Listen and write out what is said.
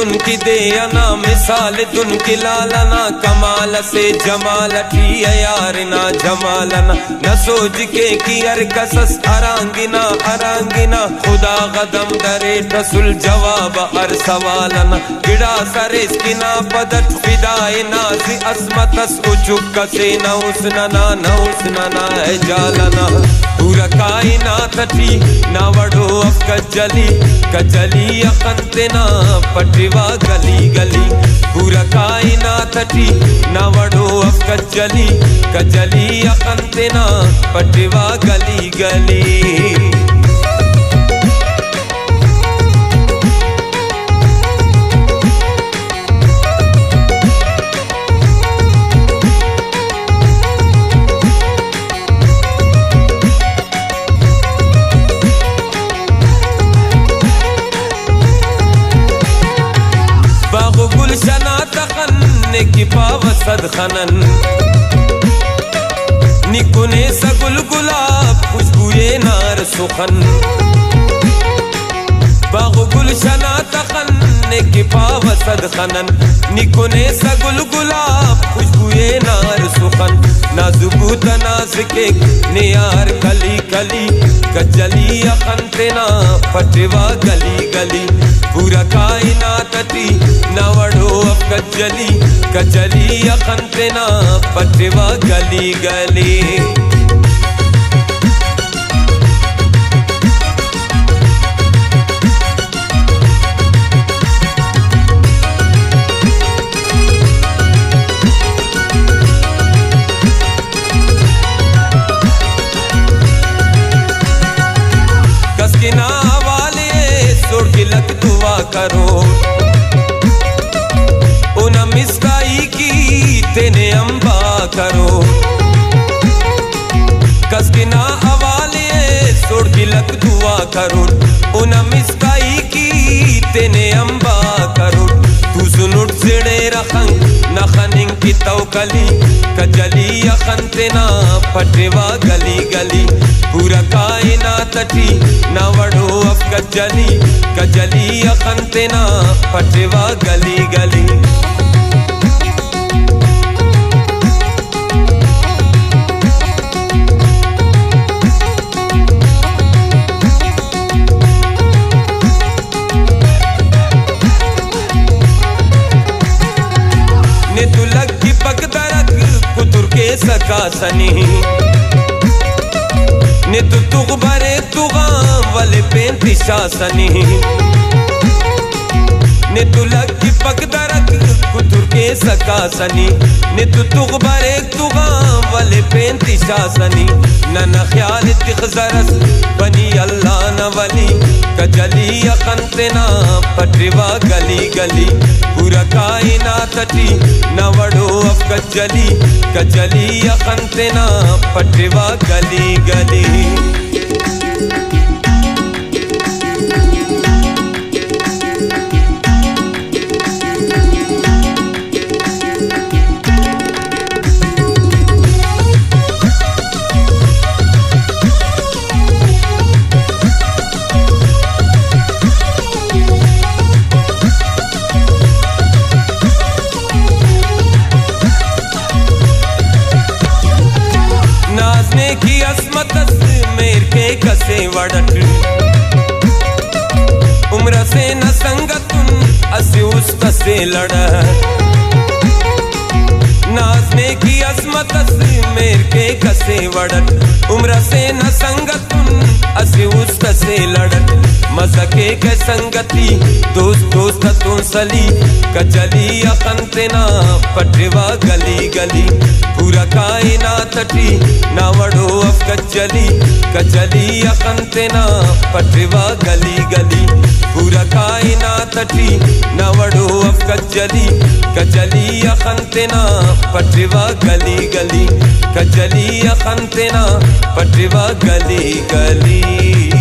तुन की दे ना मिसाल तुन की लालना कमाल से जमाल ठी यार ना जमालना न सोच के की अर कसस अरांगिना अरांगिना खुदा कदम दरे रसूल जवाब अर सवालना गिड़ा सरे स्किना पदत फिदाए नाजी अस्मतस उचुक कसे न उसना ना है जालना पूरा कायनात ठी ना वडो अब कजली अखंतना पटवा गली गली पूरा कायनात ठी ना वडो अब कजली अखंतना पटवा गली गली गुलशना तखन की पावसद खनन निकुने सगुल गुलाब खुशबुए नार सुखन बागो गुलशना तखन की पावसद खनन निकुने सगुल गुलाब खुशबुए नार सुखन नाजुबूत नाज के नियार कली कली कजली अखंतना फटवा गली गली पूरा कायनात ठी नवड़ो अब कजली अखंतना पटवा गली गली कसकिना वाले सोड़ के लग दुआ करो उन मिस्काई की तेने अम्बा करो कसकिना हवाले सोड़ की लग दुआ करो उन मिस्काई की तेने अम्बा करो तू सुनुट सिड़े रखंग नखनिंग की तौकली कजली अखंतना पटवा गली गली पूरा कायनात ठी ना वडो अब कजली अखंतना पटवा गली गली ने तू लग की पगदरक कुतुर के सका सनी ने तू तुगबरे तुगाम वाले पेंती शासनी ने तू लग की पगदरक कुतुर के सका सनी ने तू तुगबरे तुगाम वाले पेंती शासनी न ख्याल तिखजरस बनी अल्लाह न वली कजली अखंतना पटवा गली गली पूरा कायनात ठी न वडो अब कजली अखंतना पटवा गली गली की अस्मत मेर के कसे वड़ट उम्र से न संगतुन असे उस्त से लड़ नाजने की अस्मत मेर के कसे वड़ट उम्र से न संगतुन असे उस्त से लड़ट मज़के के संगती दोस्त तू सली कजली अखंतना पटवा गली गली पूरा कायनात ठी ना वडो अब कजली अखंतना पटवा गली गली पूरा कायनात ठी ना वडो अब कजली अखंतना पटवा गली गली कजली अखंतना पटवा गली गली